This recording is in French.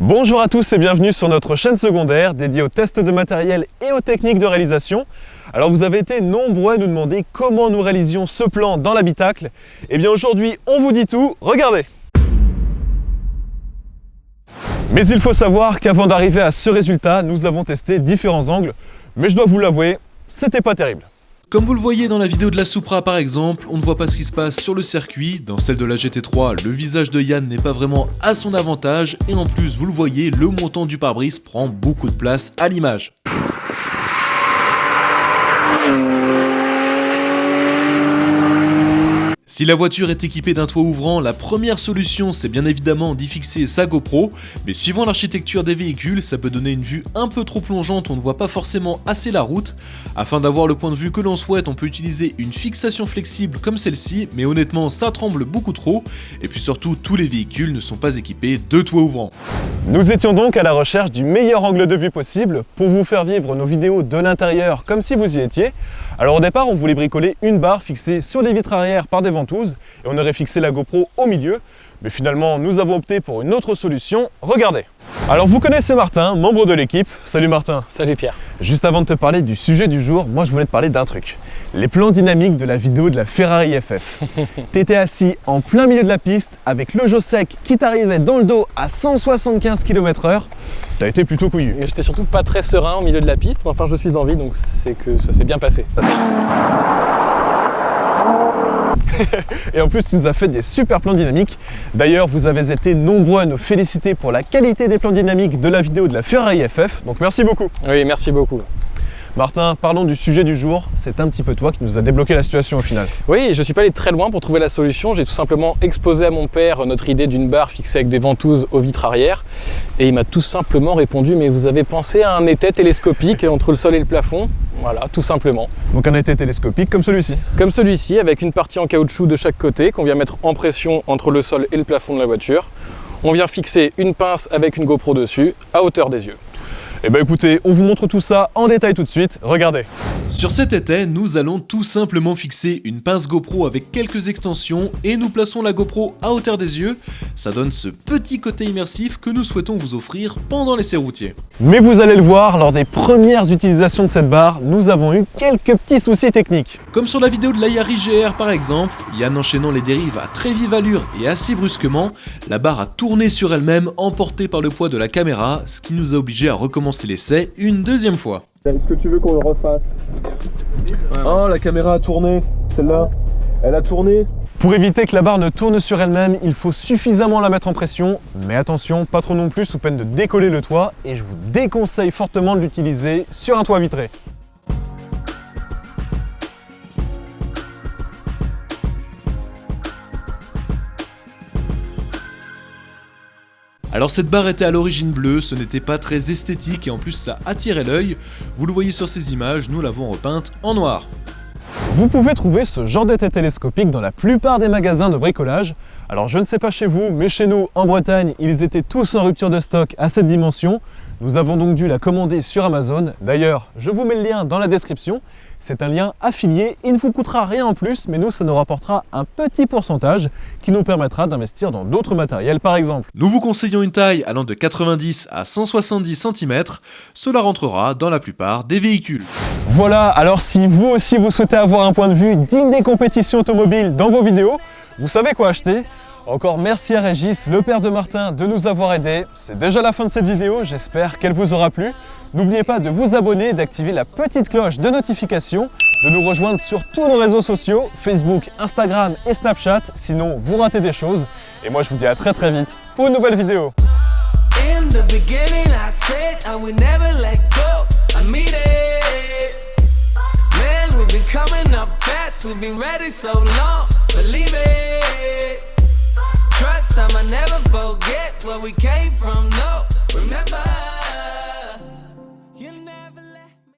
Bonjour à tous et bienvenue sur notre chaîne secondaire dédiée aux tests de matériel et aux techniques de réalisation. Alors vous avez été nombreux à nous demander comment nous réalisions ce plan dans l'habitacle. Et bien aujourd'hui on vous dit tout, regardez! Mais il faut savoir qu'avant d'arriver à ce résultat, nous avons testé différents angles. Mais je dois vous l'avouer, c'était pas terrible. Comme vous le voyez dans la vidéo de la Supra par exemple, on ne voit pas ce qui se passe sur le circuit. Dans celle de la GT3, le visage de Yann n'est pas vraiment à son avantage. Et en plus, vous le voyez, le montant du pare-brise prend beaucoup de place à l'image. Si la voiture est équipée d'un toit ouvrant, la première solution c'est bien évidemment d'y fixer sa GoPro, mais suivant l'architecture des véhicules, ça peut donner une vue un peu trop plongeante, on ne voit pas forcément assez la route. Afin d'avoir le point de vue que l'on souhaite, on peut utiliser une fixation flexible comme celle-ci, mais honnêtement ça tremble beaucoup trop, et puis surtout tous les véhicules ne sont pas équipés de toit ouvrant. Nous étions donc à la recherche du meilleur angle de vue possible pour vous faire vivre nos vidéos de l'intérieur comme si vous y étiez. Alors au départ, on voulait bricoler une barre fixée sur les vitres arrière par des ventouses et on aurait fixé la GoPro au milieu. Mais finalement, nous avons opté pour une autre solution. Regardez. Alors vous connaissez Martin, membre de l'équipe. Salut Martin. Salut Pierre. Juste avant de te parler du sujet du jour, moi je voulais te parler d'un truc. Les plans dynamiques de la vidéo de la Ferrari FF. T'étais assis en plein milieu de la piste avec le jeu sec qui t'arrivait dans le dos à 175 km/h. T'as été plutôt couillu. J'étais surtout pas très serein au milieu de la piste, mais enfin je suis en vie donc c'est que ça s'est bien passé. Et en plus tu nous as fait des super plans dynamiques. D'ailleurs vous avez été nombreux à nous féliciter pour la qualité des plans dynamiques de la vidéo de la Ferrari FF, donc merci beaucoup. Oui, merci beaucoup. Martin, parlons du sujet du jour, c'est un petit peu toi qui nous a débloqué la situation au final. Oui, je suis pas allé très loin pour trouver la solution, j'ai tout simplement exposé à mon père notre idée d'une barre fixée avec des ventouses aux vitres arrière et il m'a tout simplement répondu: mais vous avez pensé à un étai télescopique entre le sol et le plafond? Voilà, tout simplement. Donc un étai télescopique comme celui-ci? Comme celui-ci, avec une partie en caoutchouc de chaque côté qu'on vient mettre en pression entre le sol et le plafond de la voiture. On vient fixer une pince avec une GoPro dessus à hauteur des yeux. Eh bien écoutez, on vous montre tout ça en détail tout de suite, regardez. Sur cet étai, nous allons tout simplement fixer une pince GoPro avec quelques extensions et nous plaçons la GoPro à hauteur des yeux. Ça donne ce petit côté immersif que nous souhaitons vous offrir pendant l'essai routier. Mais vous allez le voir, lors des premières utilisations de cette barre, nous avons eu quelques petits soucis techniques. Comme sur la vidéo de la Yaris GR par exemple, Yann enchaînant les dérives à très vive allure et assez brusquement, la barre a tourné sur elle-même, emportée par le poids de la caméra, ce qui nous a obligé à recommencer l'essai une deuxième fois. Est-ce que tu veux qu'on le refasse? Oh, la caméra a tourné, celle-là, elle a tourné. Pour éviter que la barre ne tourne sur elle-même, il faut suffisamment la mettre en pression, mais attention, pas trop non plus sous peine de décoller le toit, et je vous déconseille fortement de l'utiliser sur un toit vitré. Alors cette barre était à l'origine bleue, ce n'était pas très esthétique et en plus ça attirait l'œil. Vous le voyez sur ces images, nous l'avons repeinte en noir. Vous pouvez trouver ce genre d'étai télescopique dans la plupart des magasins de bricolage. Alors je ne sais pas chez vous, mais chez nous en Bretagne, ils étaient tous en rupture de stock à cette dimension. Nous avons donc dû la commander sur Amazon. D'ailleurs, je vous mets le lien dans la description. C'est un lien affilié, il ne vous coûtera rien en plus, mais nous, ça nous rapportera un petit pourcentage qui nous permettra d'investir dans d'autres matériels par exemple. Nous vous conseillons une taille allant de 90 à 170 cm, cela rentrera dans la plupart des véhicules. Voilà, alors si vous aussi vous souhaitez avoir un point de vue digne des compétitions automobiles dans vos vidéos, vous savez quoi acheter. Encore merci à Régis, le père de Martin, de nous avoir aidés. C'est déjà la fin de cette vidéo, j'espère qu'elle vous aura plu. N'oubliez pas de vous abonner, d'activer la petite cloche de notification, de nous rejoindre sur tous nos réseaux sociaux, Facebook, Instagram et Snapchat, sinon vous ratez des choses. Et moi je vous dis à très vite pour une nouvelle vidéo. Trust, I'ma never forget where we came from.